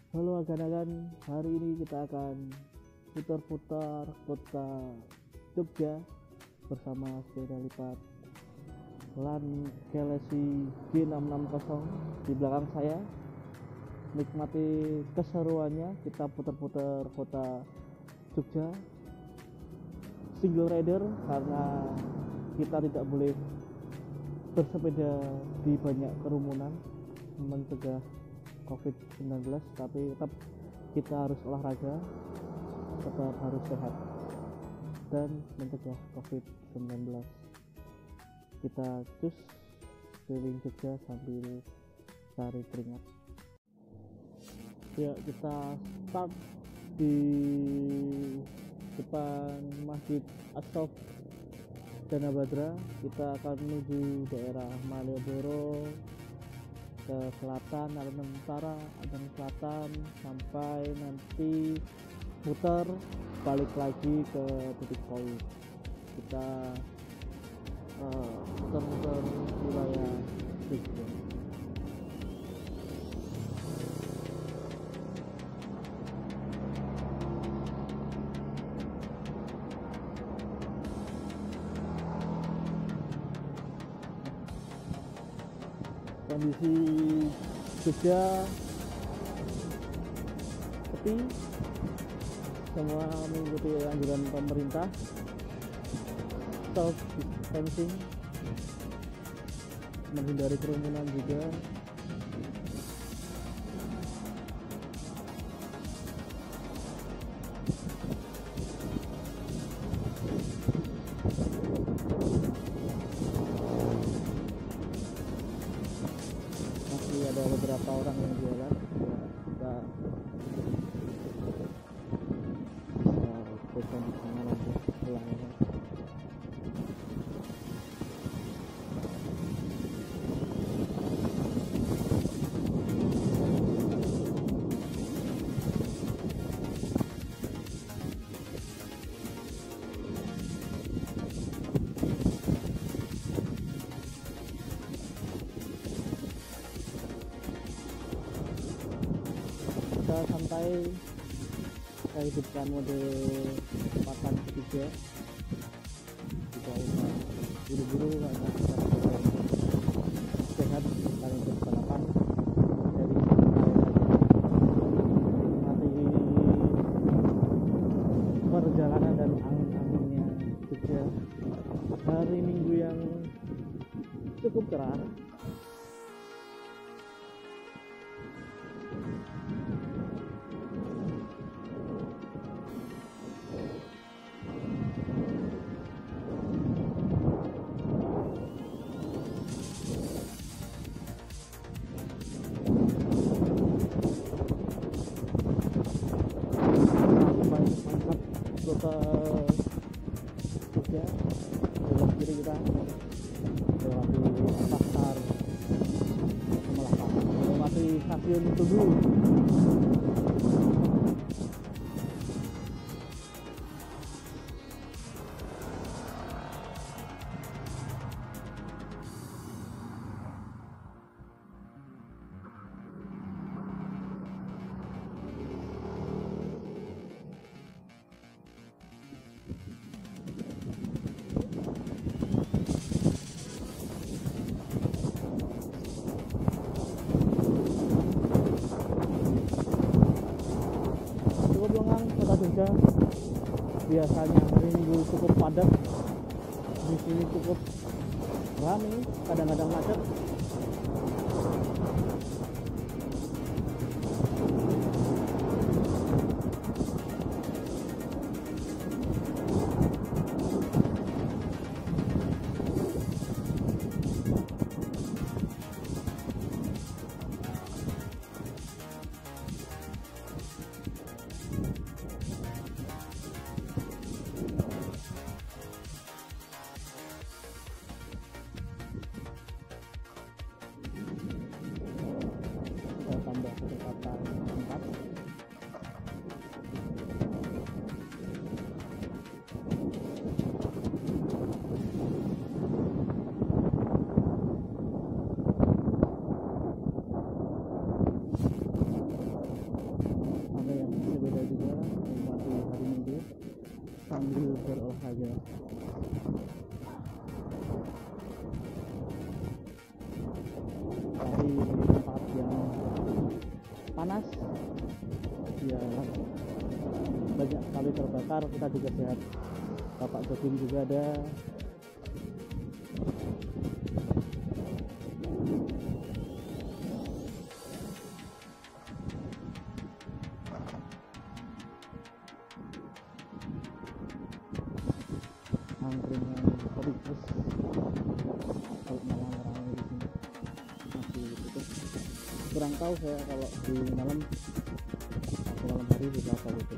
Halo agan-agan, hari ini kita akan putar-putar kota Jogja bersama sepeda lipat Land Galaxy G660 di belakang saya. Nikmati keseruannya, kita putar-putar kota Jogja single rider karena kita tidak boleh bersepeda di banyak kerumunan mencegah COVID-19, tapi tetap kita harus olahraga, tetap harus sehat dan mencegah COVID-19. Kita cus keliling Jogja sambil cari keringat. Ya, kita start di depan Masjid As-Saff Danabadra. Kita akan menuju daerah Malioboro ke selatan, atau utara, atau selatan, sampai nanti muter balik lagi ke titik poin. Kita muter-muter wilayah Jogja. Kondisi Jogja sepi, semua mengikuti anjuran pemerintah, self distancing, menghindari kerumunan juga. Ada beberapa orang yang jualan, kita pesan di sana nanti pulangnya. Kita santai hidupkan mode tempatan ketiga, tidak usah buru-buru karena kita sehat paling berbalapan dari mati perjalanan dan angin-anginnya Jogja. Hari Minggu yang cukup cerah. Kota Jogja, sebelah kiri kita lewati pasar Melaka, melewati stasiun Tugu. Kota Jogja biasanya hari Minggu cukup padat, di sini cukup ramai, kadang-kadang macet. sambil berolahraga. Dari tempat yang panas ya banyak sekali terbakar, kita juga sehat. Bapak jogging juga ada. Angkringan kopi terus kalau malam ramai di sini masih tutup. Kurang tahu saya kalau di malam atau malam hari bisa apa gitu.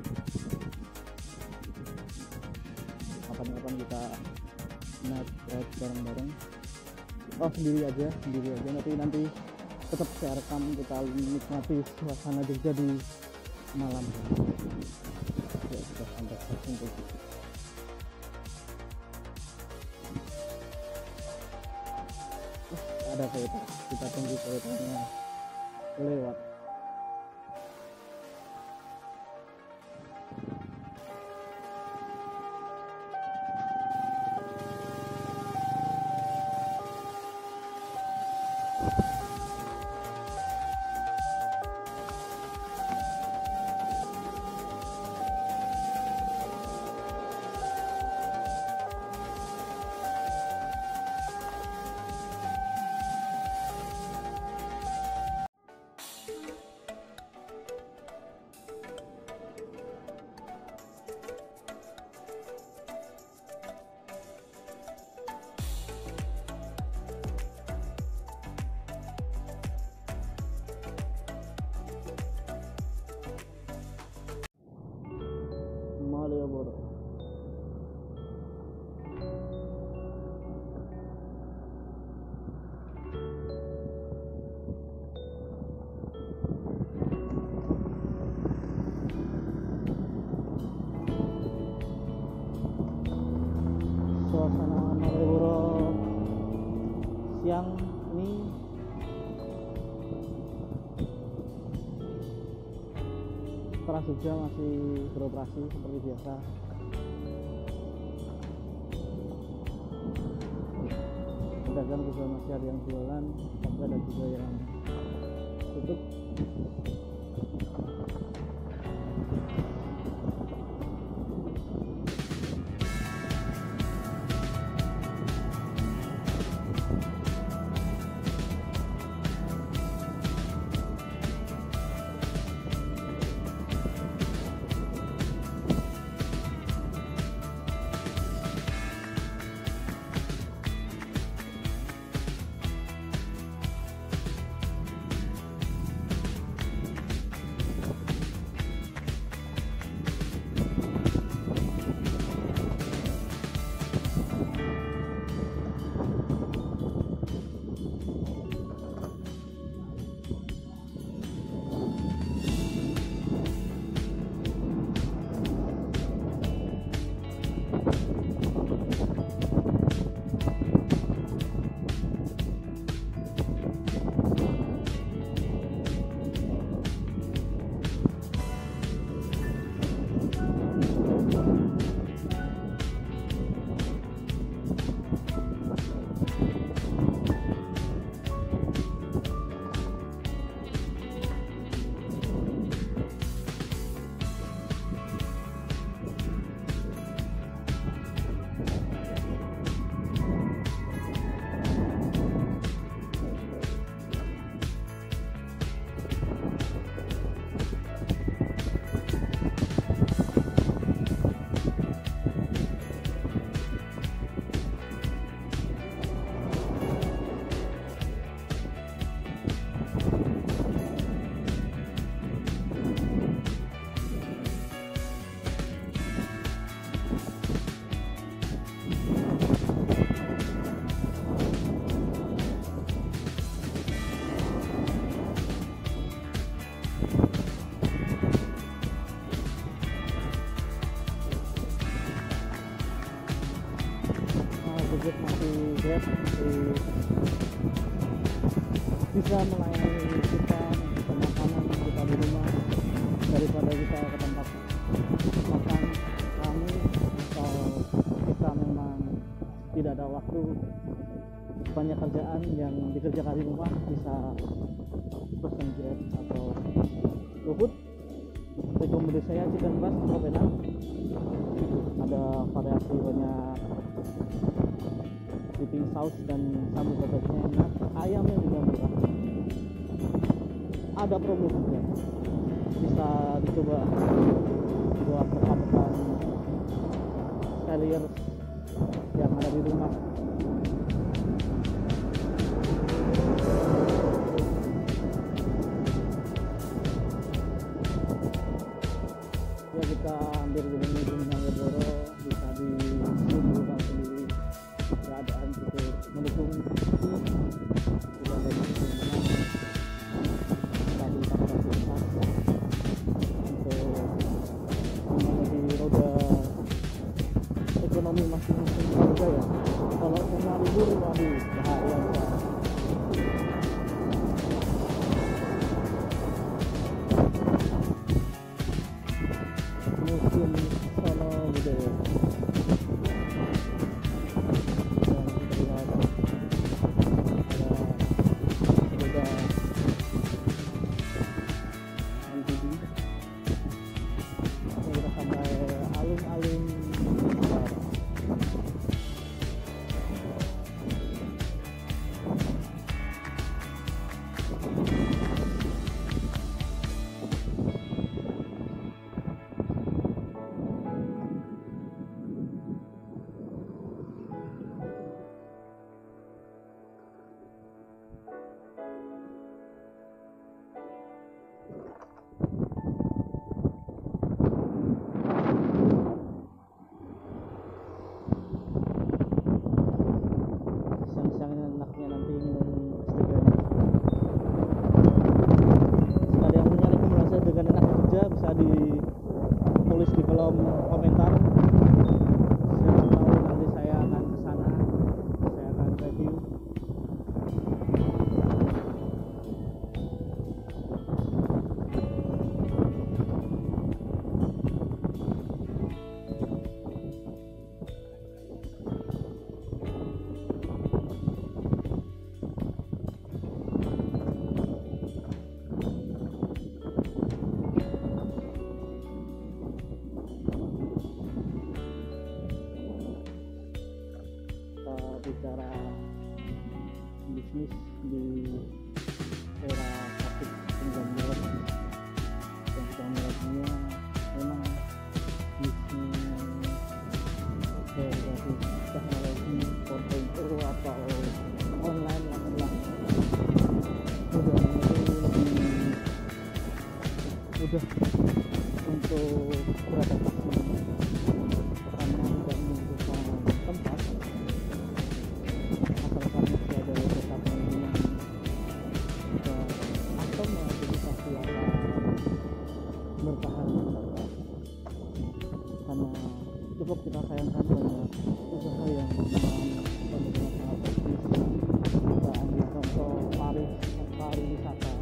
Kapan-kapan kita naik ride bareng-bareng. Oh sendiri aja nanti tetap saya rekam, kita nikmati suasana Jogja di malam. Ya kita sampai sentuh. Ada kereta, kita tunggu keretanya lewat. Malioboro. Suasana Malioboro siang ini Trans Jogja masih beroperasi seperti biasa. Pedagang juga masih ada yang jualan, tapi ada juga yang tutup. Gojek masih Grab bisa melayani kita ke makanan kita di rumah daripada kita ke tempat makan. Kami bisa tidak ada waktu, banyak kerjaan yang dikerjakan di rumah, bisa pesen Grab atau GoFood. Rekomendasi saya chicken breast cukup enak, ada variasi banyak dipping saus dan sambal bebeknya enak, ayamnya juga murah, ada promo juga, bisa dicoba buat rekan-rekan sekalian yang ada di rumah. Ya, kita ambil gedung Malioboro, bisa disimpulkan sendiri keadaan itu mendukung tidak ada di tadi kapasitas untuk memenuhi roda ekonomi masing-masing keluarga ya. Kalau kena libur, waduh bahaya ya. Musim sono gitu ya. Enaknya nanti minum es teh. Jika ada yang punya rekomendasi dengan enak kerja, bisa ditulis di kolom komentar. Siapa tahu nanti saya akan kesana, saya akan review. Bicara bisnis di era COVID-19 yang kita mulainya, memang bisnis berbasis teknologi 4.0 atau online adalah mudah untuk beradaptasi karena tidak membutuhkan tempat. Karena cukup kita sayangkan banyak usaha yang benar-benar sangat eksis. Kita ambil contoh pariwisata,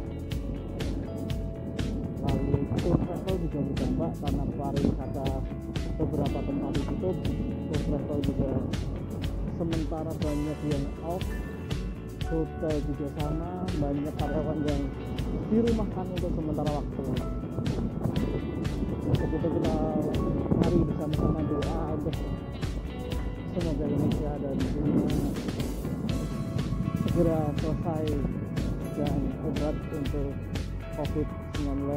lalu tour travel juga berdampak karena pariwisata beberapa tempat ditutup, tour travel juga sementara banyak yang off, hotel juga sama, banyak karyawan yang dirumahkan untuk sementara waktu. Untuk itu kita mari bersama-sama doa untuk semoga Indonesia dan dunia segera selesai dan obat untuk COVID-19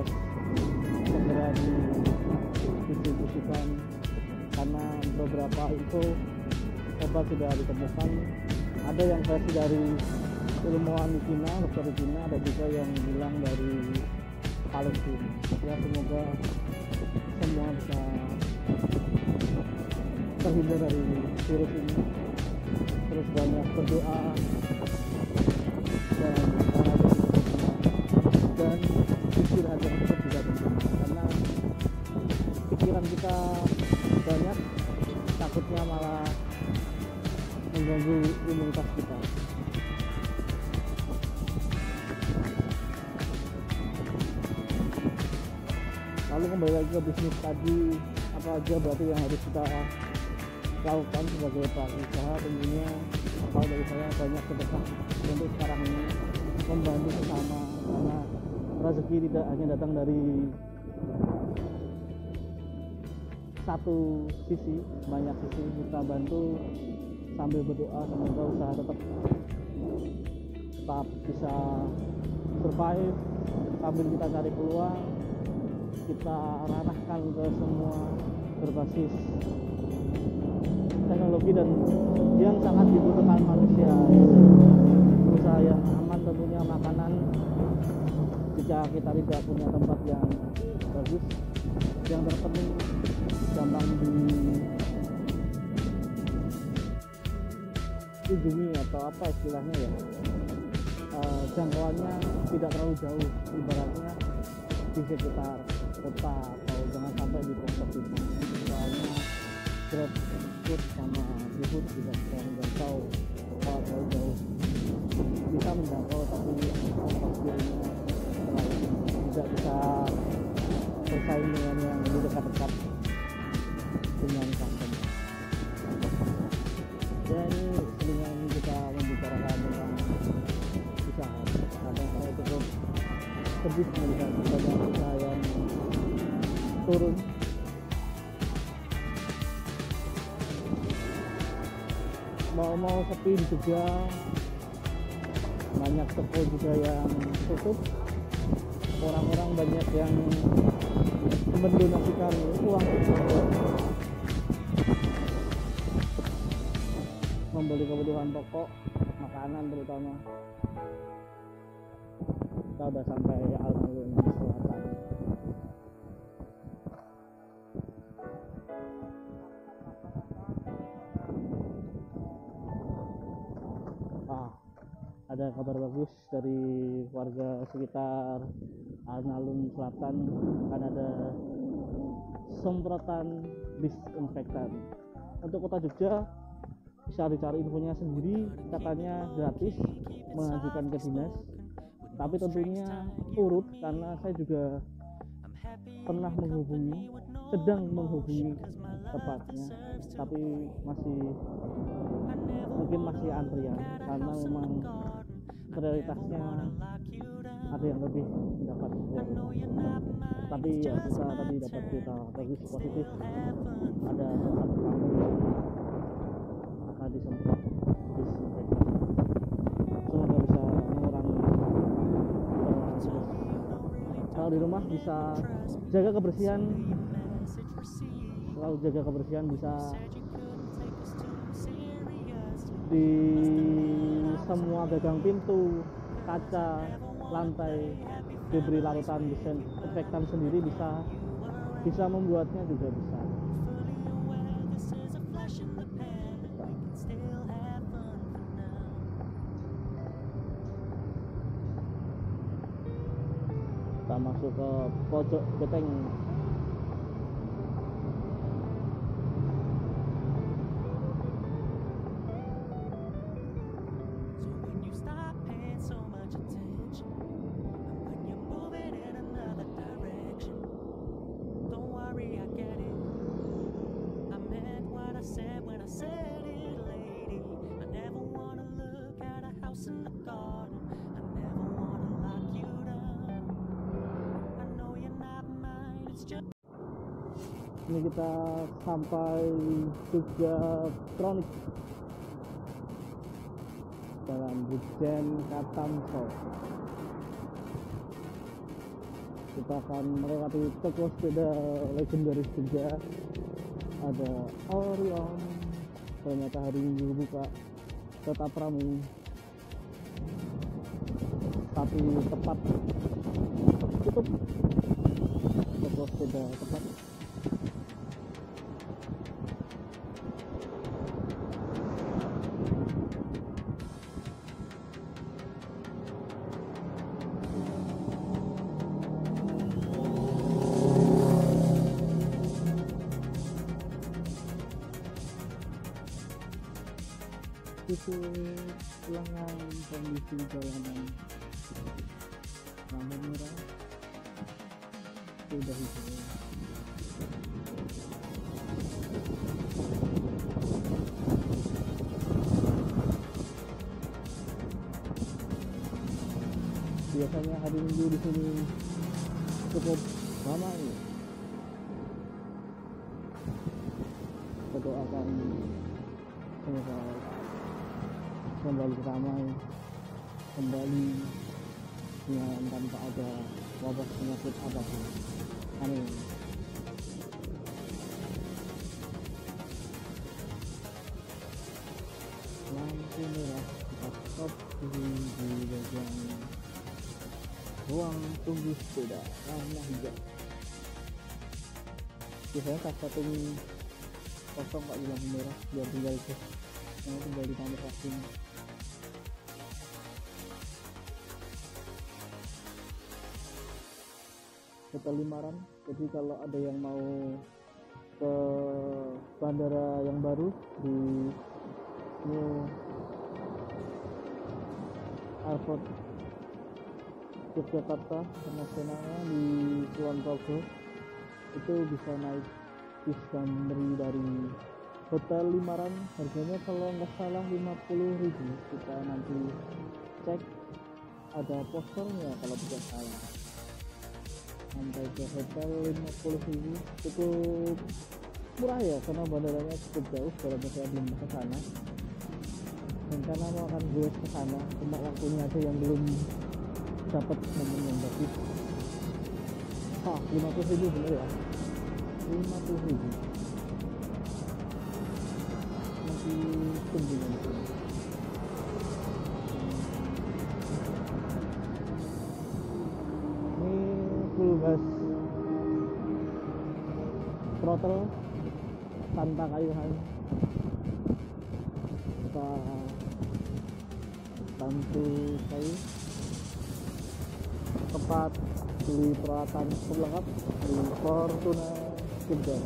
segera didistribusikan, karena beberapa itu obat sudah ditemukan. Ada yang versi dari ilmuwan di Cina, dokter di Cina, ada juga yang bilang dari Palestina. Ya, semoga semua bisa terhindar dari virus ini. Terus banyak berdoa dan pikir aja tetap juga penting, karena pikiran kita banyak, takutnya malah mengganggu imunitas kita. Lalu kembali lagi ke bisnis tadi, apa aja berarti yang harus kita lakukan sebagai pelaku usaha, tentunya kalau dari saya banyak sedekah untuk sekarang ini, membantu sesama, karena rezeki tidak hanya datang dari satu sisi, banyak sisi. Kita bantu sambil berdoa semoga usaha tetap bisa survive, sambil kita cari peluang, kita ranahkan ke semua berbasis teknologi dan yang sangat dibutuhkan manusia, yaitu usaha yang aman, tentunya makanan. Jika kita tidak punya tempat yang bagus, yang terpenting gampang dikunjungi atau apa istilahnya ya, jangkauannya tidak terlalu jauh, ibaratnya di sekitar kota atau jangan sampai di pelosok itu, soalnya Grab food sama GoFood tidak bisa menjangkau kalau jauh-jauh, bisa menjangkau tapi ongkos biayanya terlalu tidak bisa bersaing dengan yang di dekat-dekat dengan customer. Ya, ini selingan kita membicarakan tentang usaha. Kadang saya cukup sedih melihat banyak usaha yang turun. Mau sepi juga, banyak toko juga yang tutup, orang-orang banyak yang mendonasikan uang untuk membeli kebutuhan pokok, makanan terutama. Kita udah sampai alun-alun selatan. Ada kabar bagus dari warga sekitar alun-alun selatan, akan ada semprotan disinfektan. Untuk kota Jogja bisa dicari infonya sendiri, katanya gratis, mengajukan ke dinas, tapi tentunya urut, karena saya juga pernah menghubungi, sedang menghubungi tepatnya, tapi mungkin masih antrian, karena memang prioritasnya ada yang lebih mendapat prioritas. Tapi ya, kita tadi dapat berita bagus, positif, ada tempat kampung yang akan disemprot disinfektan. Semoga bisa mengurangi virus. Kalau di rumah bisa jaga kebersihan, selalu jaga kebersihan, bisa di semua gagang pintu, kaca, lantai diberi larutan disinfektan sendiri, bisa membuatnya juga bisa. Kita masuk ke pojok Beteng. Ini kita sampai Jogja Kronik, Jalan Brigjen Katamso. Kita akan melewati toko sepeda legendaris Jogja. Ada Orion, ternyata hari Minggu buka, tetap ramai, tapi tepat tutup. Toko sepeda tepat. Itu lengan kondisi jalanan, lampu merah sudah hijau. biasanya hari Minggu di sini cukup ramai. Kita doakan semoga kembali ramai kembali dengan tanpa ada wabah penyakit apapun. Amin. Lampu merah kita stop di bagian ruang tunggu sepeda warna hijau. Biasanya kaca tunggu kosong Pak di lampu merah biar tinggal ditambah vaksin. Hotel Limaran. Jadi kalau ada yang mau ke bandara yang baru di New Airport Yogyakarta internasionalnya di Kulon Progo, itu bisa naik bis Damri dari Hotel Limaran. Harganya kalau nggak salah 50.000. Kita nanti cek, ada posternya kalau tidak salah. Sampai ke hotel 50.000, cukup murah ya, karena bandaranya cukup jauh. Walaupun saya belum ke sana, dan karena mau akan gue ke sana, cuma waktunya aja yang belum dapat momen yang bagus. 50.000 bener ya, 50.000 masih tunggu nanti. Full gas throttle tanpa kayuhan. Kita bantu kayu tempat beli peralatan pelengkap di Fortuna Jogja.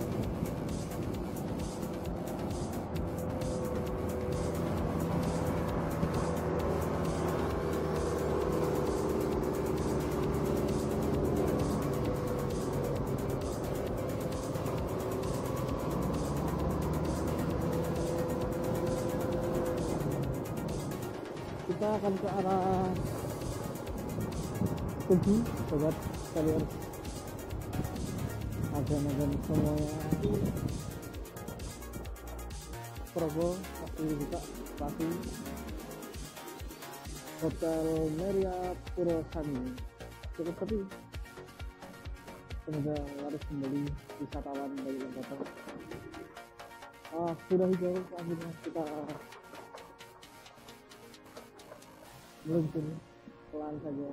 Kita akan ke arah Tugu, sobat sekalian. Agen-agen semuanya Progo pasti buka, pasti Hotel Marriott Purwosari cukup sepi. Semoga harus kembali wisatawan dari yang datang. Sudah hijau, akhirnya kita meluncur pelan saja.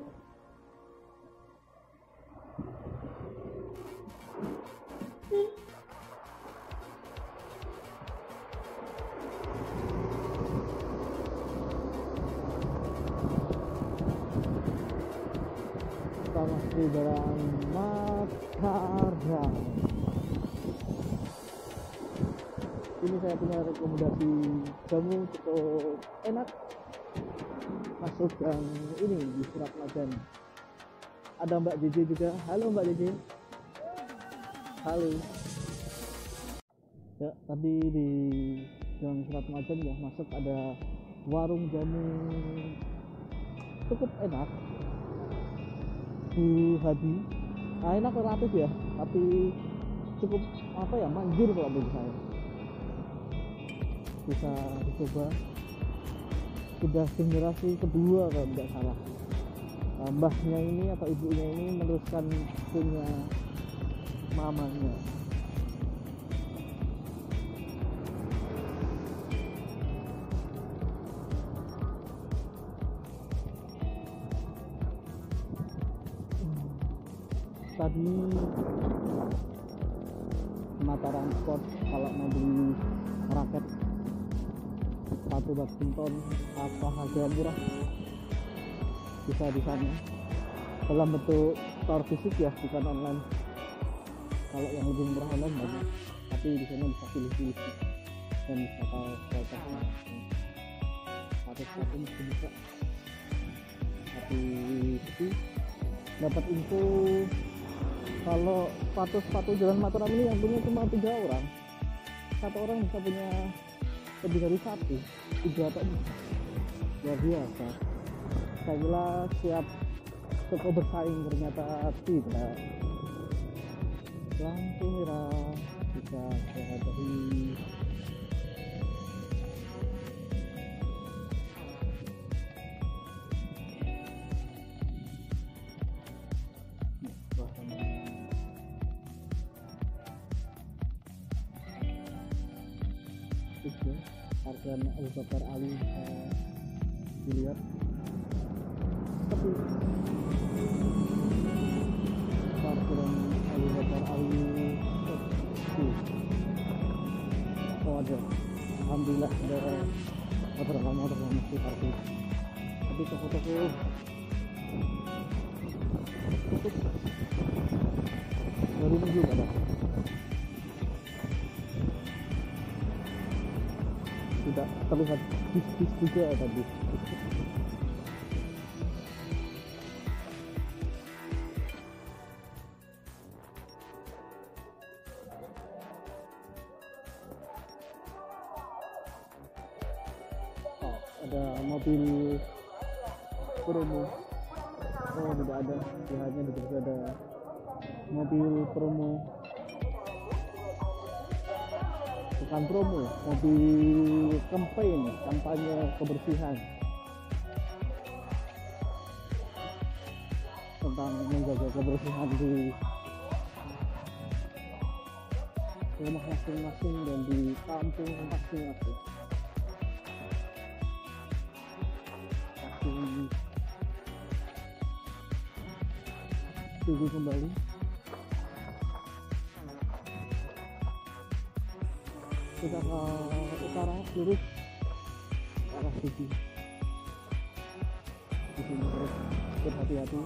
Kita masih dalam Mataram. Ini saya punya rekomendasi jamu cukup enak. Masuk yang ini di Surat Majan. Ada Mbak JJ juga. Halo Mbak JJ. Halo. Ya, tadi di Gang Surat Majan ya masuk ada warung jamu cukup enak. Bu Hadi. Enak relatif ya, tapi cukup manjur kalau bagi saya. Bisa dicoba. Sudah generasi kedua kalau tidak salah. Mbahnya ini atau ibunya ini meneruskan punya mamanya. Tadi Mataram Sport kalau mau beli raket sepatu badminton apa harga murah bisa di sana dalam bentuk store fisik ya, bukan online. Kalau yang lebih murah online banyak, tapi di sana bisa pilih-pilih dan bisa tahu kualitasnya. Satu mesti bisa. Tapi itu dapat info kalau sepatu Jalan Mataram ini yang punya cuma 3 orang. Satu orang bisa punya lebih dari 1, 3 atau 4. Luar biasa. Saya kira siap toko bersaing ternyata tidak. Lampu merah bisa saya hadapi. Parkiran Abu Bakar Ali dilihat, tapi parkiran Abu Bakar Ali oh ada, alhamdulillah ada motor yang masih parkir, tapi toko-toko tutup baru minggu ada. Tidak terlihat bis juga tadi. Oh, ada mobil promo. Oh, tidak ada. Lihatnya di situ ada mobil promo. Bukan promo, mobil kampanye kebersihan tentang menjaga kebersihan di rumah masing-masing dan di kampung masing-masing. Tunggu kembali. Kita ke utara lurus ke arah Tugu. Di sini terus berhati-hati.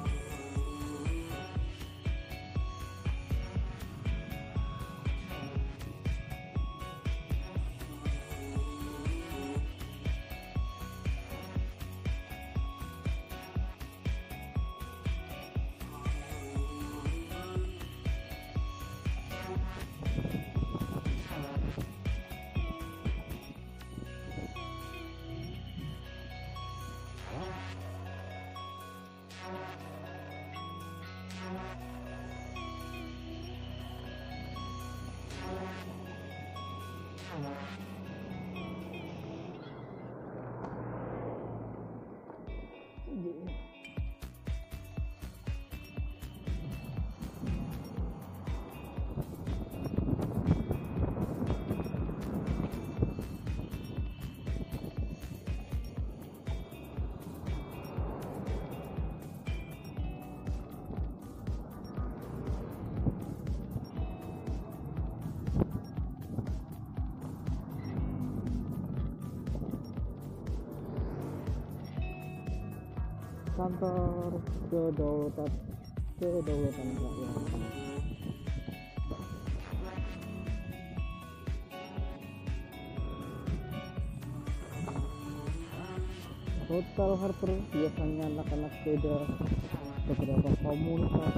Kantor kedaulatan rakyat. Hotel Harper biasanya anak-anak sepeda, beberapa komunitas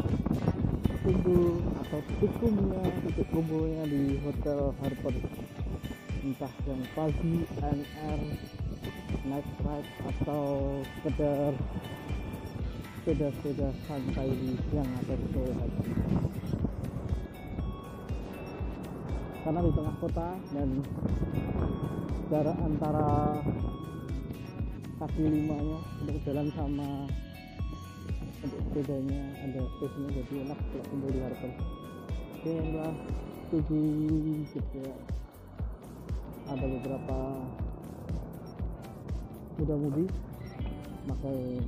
kumpul atau titik kumpulnya di Hotel Harper, entah yang pagi, NR, night ride, atau sekedar sepeda santai di siang atau sore hari. Karena di tengah kota dan jarak antara kaki limanya untuk jalan sama untuk sepedanya ada stasiunnya, jadi enak kalau kumpul di Harper. Oke, adalah Tugu juga ada beberapa muda-mudi pakai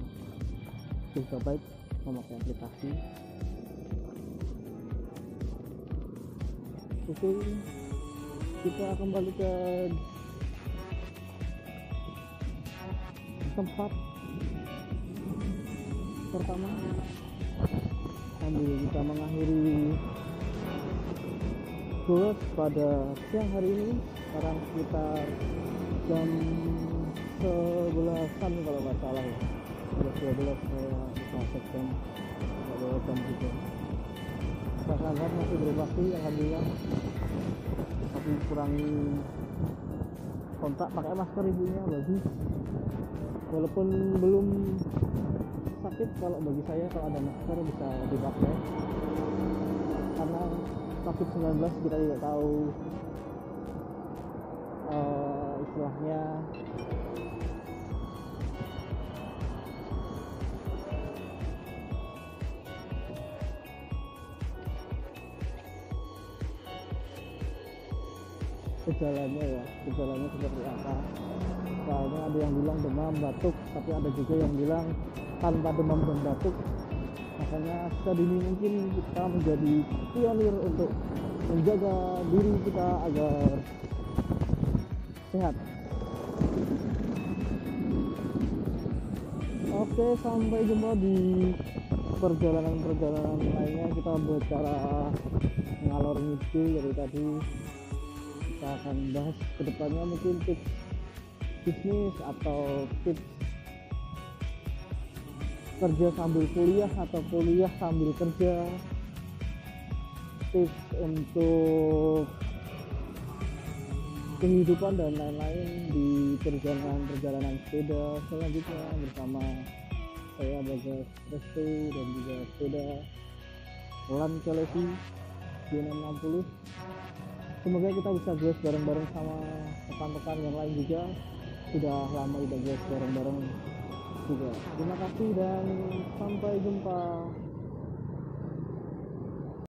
Gigabyte, memakai aplikasi. Oke, kita kembali ke tempat pertama sambil kita mengakhiri goes pada siang hari ini. Sekarang sekitar jam 11-an kalau nggak salah ya, 12 saya lupa cek jam, nggak bawa jam juga. Masyarakat masih beroperasi alhamdulillah, tapi kurangi kontak, pakai masker ibunya bagus, walaupun belum sakit kalau bagi saya kalau ada masker bisa dipakai, karena COVID-19 kita tidak tahu istilahnya gejalanya seperti apa. Soalnya ada yang bilang demam, batuk, tapi ada juga yang bilang tanpa demam dan batuk. Makanya sedini mungkin kita menjadi pionir untuk menjaga diri kita agar sehat. Oke, sampai jumpa di perjalanan lainnya. Kita bicara ngalor ngidul dari tadi. Kita akan bahas kedepannya mungkin tips bisnis atau tips kerja sambil kuliah atau kuliah sambil kerja, tips untuk kehidupan dan lain-lain di perjalanan sepeda selanjutnya bersama saya Bagas Restu dan juga sepeda Lan Celevi G660. Semoga kita bisa gas bareng-bareng sama rekan-rekan yang lain juga. Sudah lama kita gas bareng-bareng juga. Terima kasih dan sampai jumpa.